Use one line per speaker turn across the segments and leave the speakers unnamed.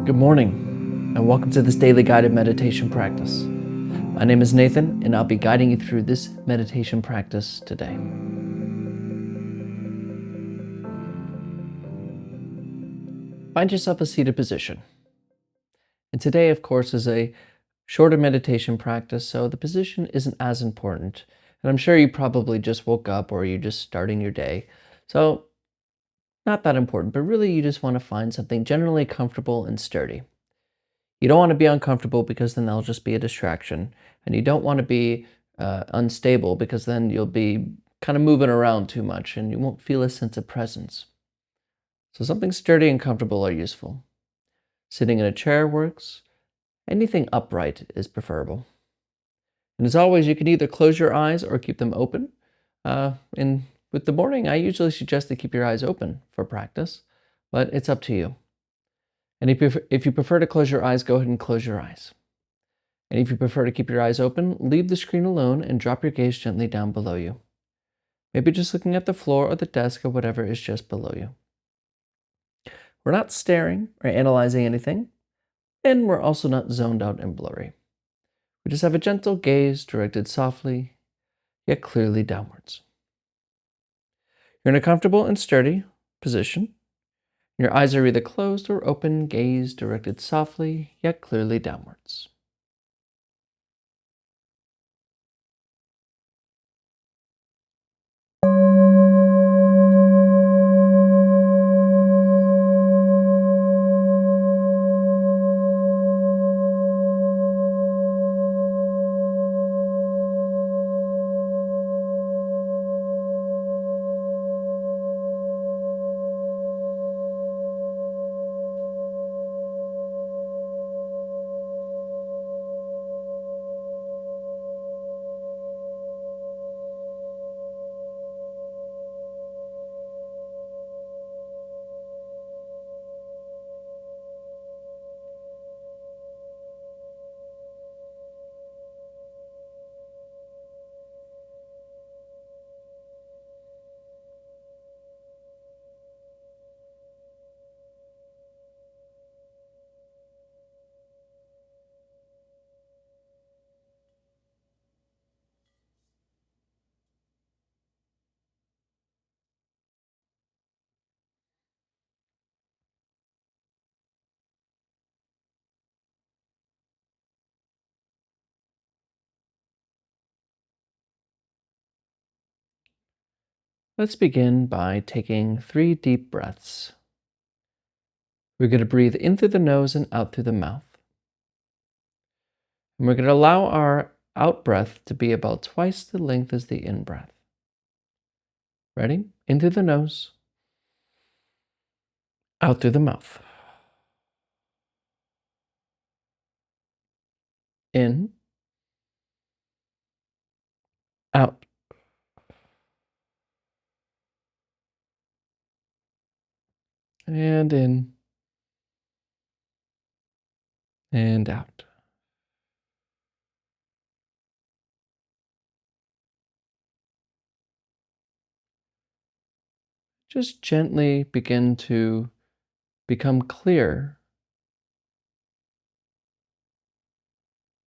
Good morning, and welcome to this daily guided meditation practice. My name is Nathan, and I'll be guiding you through this meditation practice today. Find yourself a seated position. And today, of course, is a shorter meditation practice, so the position isn't as important. And I'm sure you probably just woke up or you're just starting your day. So, not that important, but really you just want to find something generally comfortable and sturdy. You don't want to be uncomfortable because then that'll just be a distraction. And you don't want to be unstable because then you'll be kind of moving around too much and you won't feel a sense of presence. So something sturdy and comfortable are useful. Sitting in a chair works. Anything upright is preferable. And as always, you can either close your eyes or keep them open. And with the morning, I usually suggest to keep your eyes open for practice, but it's up to you. And if you prefer to close your eyes, go ahead and close your eyes. And if you prefer to keep your eyes open, leave the screen alone and drop your gaze gently down below you. Maybe just looking at the floor or the desk or whatever is just below you. We're not staring or analyzing anything, and we're also not zoned out and blurry. We just have a gentle gaze directed softly, yet clearly downwards. You're in a comfortable and sturdy position. Your eyes are either closed or open, gaze directed softly, yet clearly downwards. Let's begin by taking 3 deep breaths. We're going to breathe in through the nose and out through the mouth. And we're going to allow our out breath to be about twice the length as the in breath. Ready? In through the nose, out through the mouth. In, out. And in, and out. Just gently begin to become clear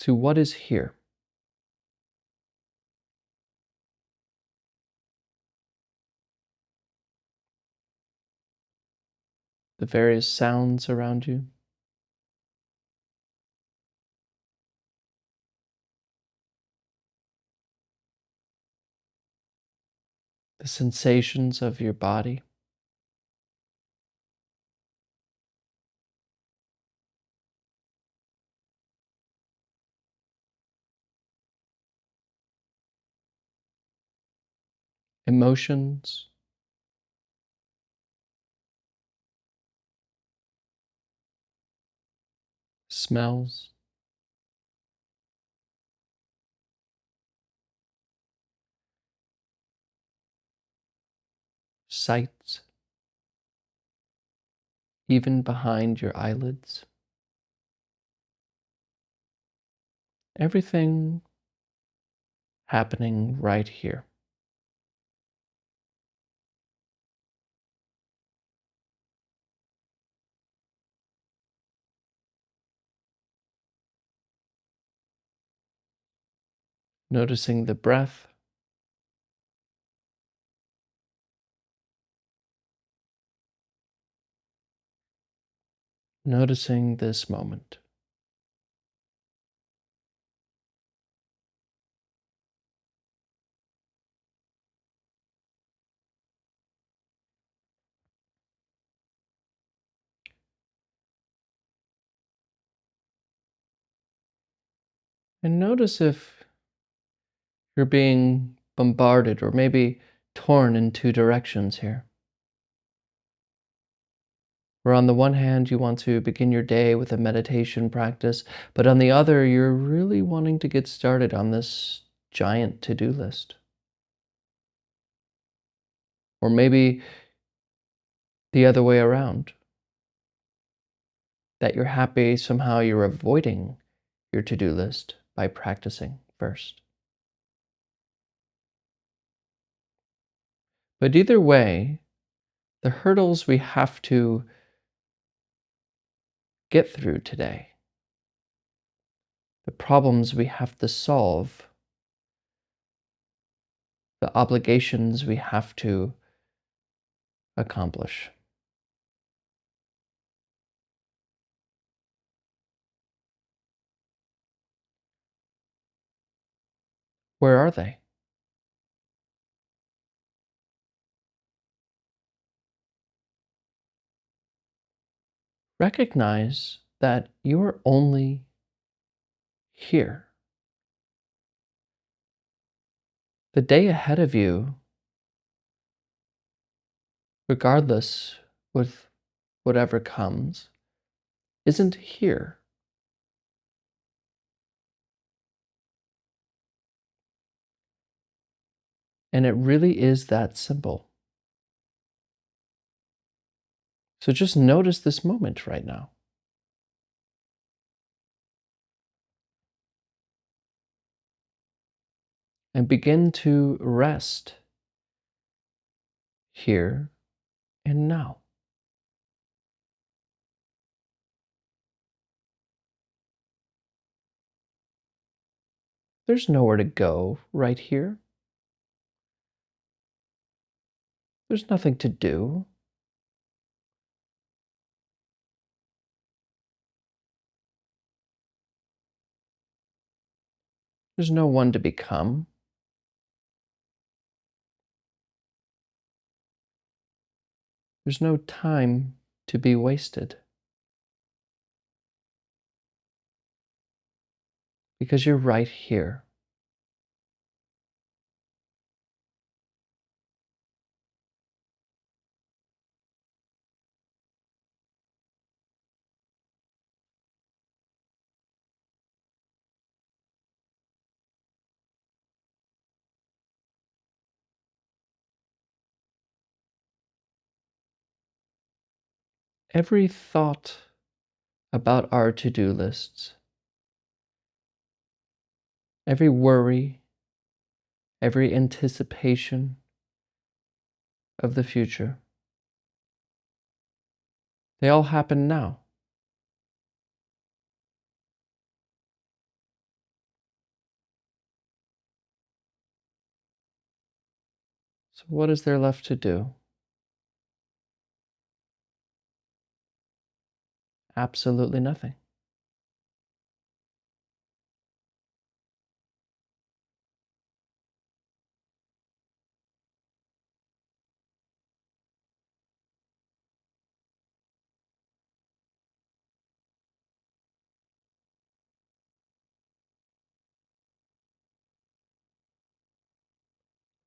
to what is here. The various sounds around you. The sensations of your body. Emotions. Smells. Sights. Even behind your eyelids. Everything happening right here. Noticing the breath, noticing this moment. And notice if you're being bombarded or maybe torn in two directions here. Where on the one hand, you want to begin your day with a meditation practice, but on the other, you're really wanting to get started on this giant to-do list. Or maybe the other way around, that you're happy somehow you're avoiding your to-do list by practicing first. But either way, the hurdles we have to get through today, the problems we have to solve, the obligations we have to accomplish. Where are they? Recognize that you are only here. The day ahead of you, regardless with whatever comes, isn't here. And it really is that simple. So just notice this moment right now and begin to rest here and now. There's nowhere to go right here. There's nothing to do. There's no one to become. There's no time to be wasted because you're right here. Every thought about our to-do lists, every worry, every anticipation of the future, they all happen now. So what is there left to do? Absolutely nothing.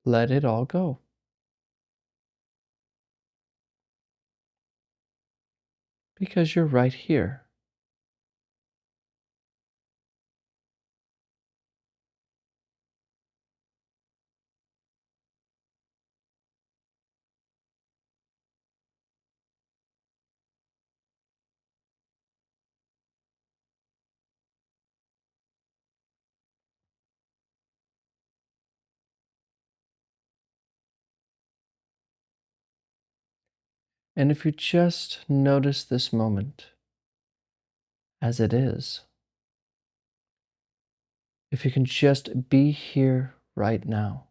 Let it all go because you're right here. And if you just notice this moment as it is, If you can just be here right now,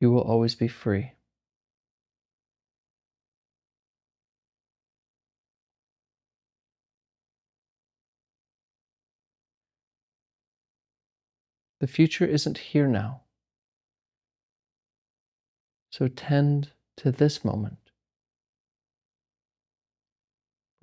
you will always be free. The future isn't here now, so tend to this moment.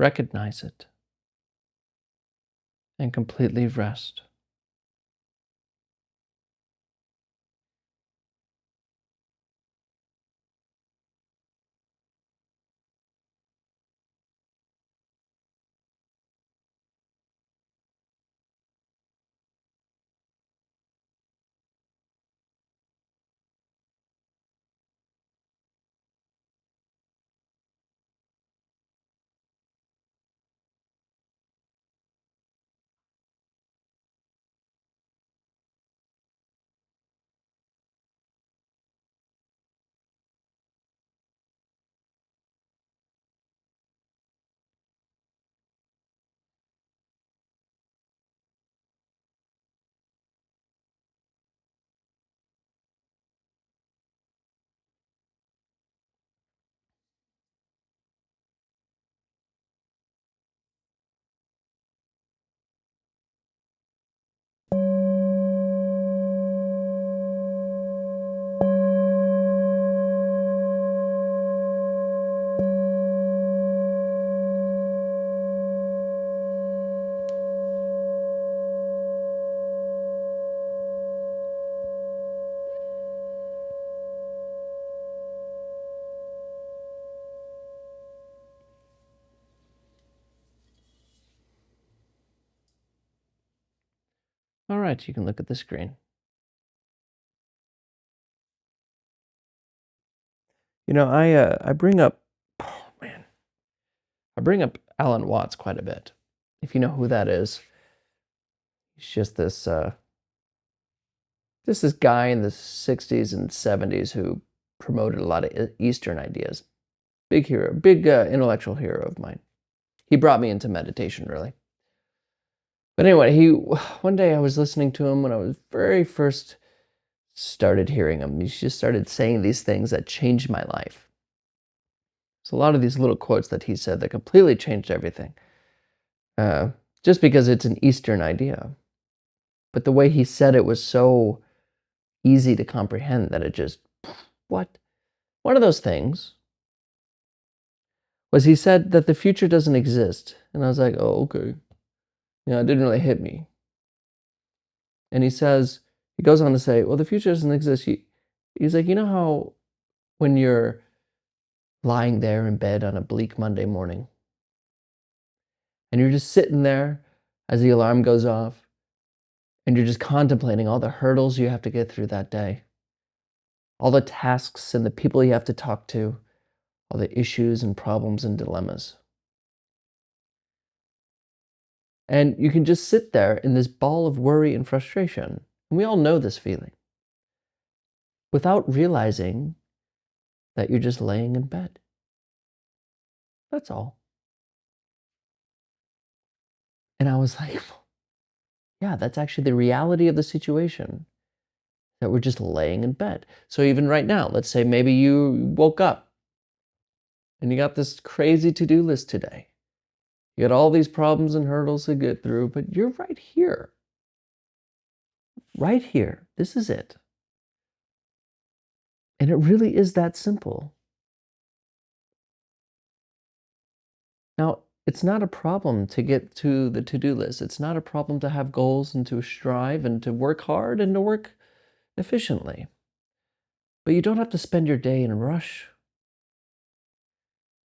Recognize it and completely rest. All right, you can look at the screen. I bring up, oh man, I bring up Alan Watts quite a bit. If you know who that is, he's just this guy in the 60s and 70s who promoted a lot of Eastern ideas. Big hero, big intellectual hero of mine. He brought me into meditation, really. But anyway, one day I was listening to him when I was very first started hearing him. He just started saying these things that changed my life. So a lot of these little quotes that he said that completely changed everything. Just because it's an Eastern idea. But the way he said it was so easy to comprehend that it just, what? One of those things was he said that the future doesn't exist. And I was like, oh, okay. It didn't really hit me. And he goes on to say, well, the future doesn't exist. He's like, you know how when you're lying there in bed on a bleak Monday morning and you're just sitting there as the alarm goes off and you're just contemplating all the hurdles you have to get through that day, all the tasks and the people you have to talk to, all the issues and problems and dilemmas. And you can just sit there in this ball of worry and frustration. And we all know this feeling without realizing that you're just laying in bed. That's all. And I was like, yeah, that's actually the reality of the situation, that we're just laying in bed. So even right now, let's say maybe you woke up and you got this crazy to-do list today. You got all these problems and hurdles to get through, but you're right here. Right here. This is it. And it really is that simple. Now, it's not a problem to get to the to-do list. It's not a problem to have goals and to strive and to work hard and to work efficiently. But you don't have to spend your day in a rush,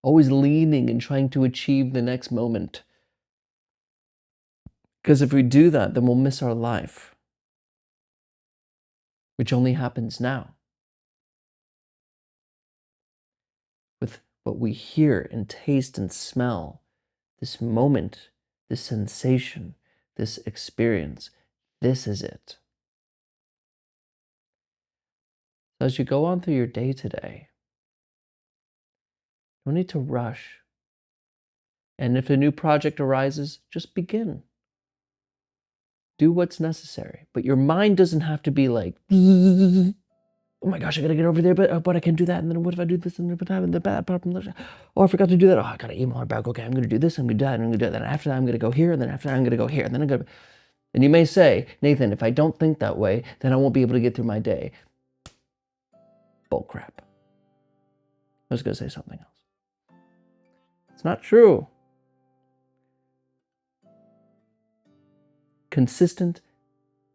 always leaning and trying to achieve the next moment. Because if we do that, then we'll miss our life, which only happens now. With what we hear and taste and smell, this moment, this sensation, this experience, this is it. So as you go on through your day today, no need to rush. And if a new project arises, just begin. Do what's necessary. But your mind doesn't have to be like, oh my gosh, I gotta get over there, but I can do that. And then what if I do this? And what happened? The bad problem. Oh, I forgot to do that. Oh, I gotta email her back. Okay, I'm gonna do this. I'm gonna do that. I'm gonna do that. And after that, I'm gonna go here. And then after that, I'm gonna go here. And then I'm gonna. And you may say, Nathan, if I don't think that way, then I won't be able to get through my day. Bull crap. I was gonna say something else. It's not true. Consistent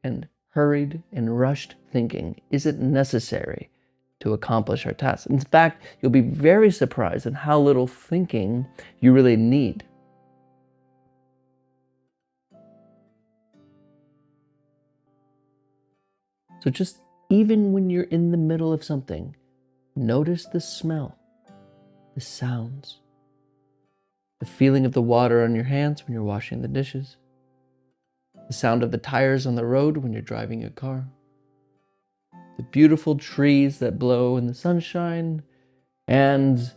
and hurried and rushed thinking isn't necessary to accomplish our tasks. In fact, you'll be very surprised at how little thinking you really need. So just even when you're in the middle of something, notice the smell, the sounds, the feeling of the water on your hands when you're washing the dishes, the sound of the tires on the road when you're driving your car, the beautiful trees that blow in the sunshine, and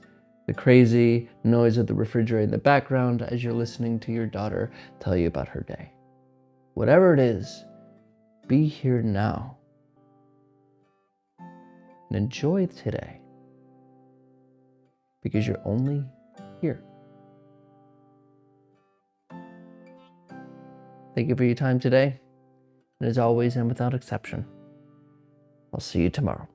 the crazy noise of the refrigerator in the background as you're listening to your daughter tell you about her day. Whatever it is, be here now and enjoy today because you're only here. Thank you for your time today. And as always, and without exception, I'll see you tomorrow.